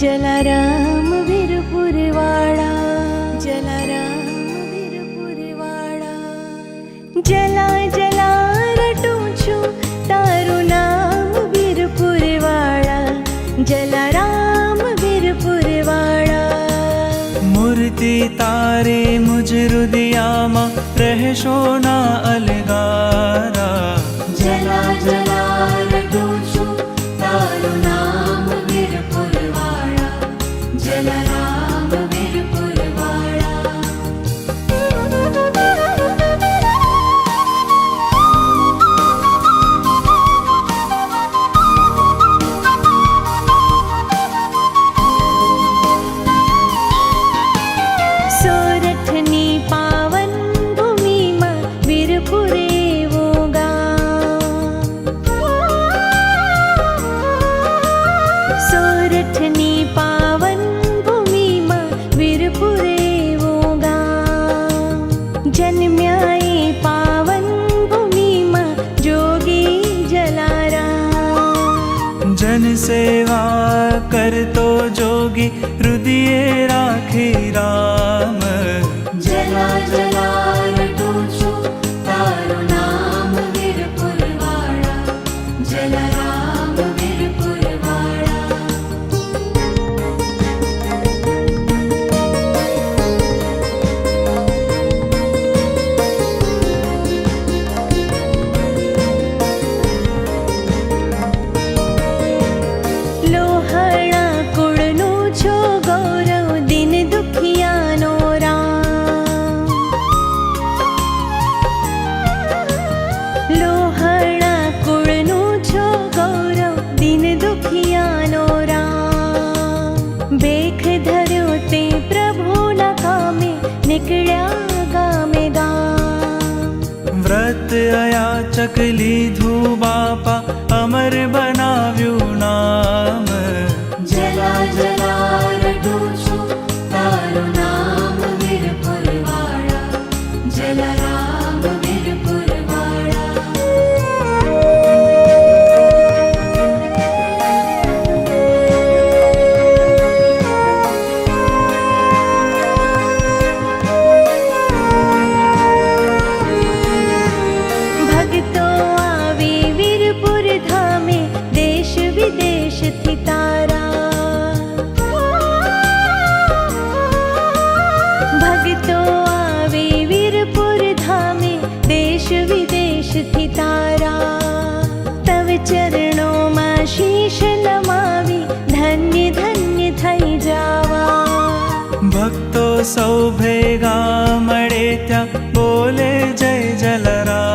જલારામ વીરપુરવાળા, જલારામ વીરપુરવાળા. જલા જલા રટું છું તારું નામ વીરપુરવાળા, જલારામ વીરપુરવાળા. મૂર્તિ તારે મુજ હૃદયામાં રહેશો ના અલગારા. જલા જલા રટું છું તારું નામ વીરપુરવાળા, જલારામ વીરપુરવાળા. સોરઠની પાવન ભૂમિમાં વીરપુર એવું ગામ. સોરઠની પાવન ભૂમિમાં વીરપુર એવું ગામ. જન્મ્યા એ પાવન ભૂમિમાં જોગી જલારામ. જન સેવા કરતો જોગી હૃદયે રાખી રામ. જલા જલા રટું છું તારું નામ વીરપુરવાળા, જલારામ વીરપુરવાળા. લોહાણા કુળનું છો ગૌરવ, દિન દુખિયાનો રામ. લોહાણા કુળનું છો ગૌરવ, દિન દુખિયાનો રામ. બેખ ધર્યો તે પ્રભુના કામે, નીકળ્યા ગામે ગામ. વ્રત અયાચક લીધું બાપા, અમર બનાવ્યું નામ. જલા જલા રટું છું તારું નામ વીરપુરવાળા, જલારામ વીરપુરવાળા. ભક્તો આવે વીરપુર ધામે, દેશ વિદેશથી તારા. ભક્તો આવે વીરપુર ધામે, દેશ વિદેશથી તારા. તવ ચરણોમાં શીશ નમાવી, ધન્ય ધન્ય થઈ જાવા. ભક્તો સૌ ભેગા મળે ત્યાં બોલે જય જલારામ.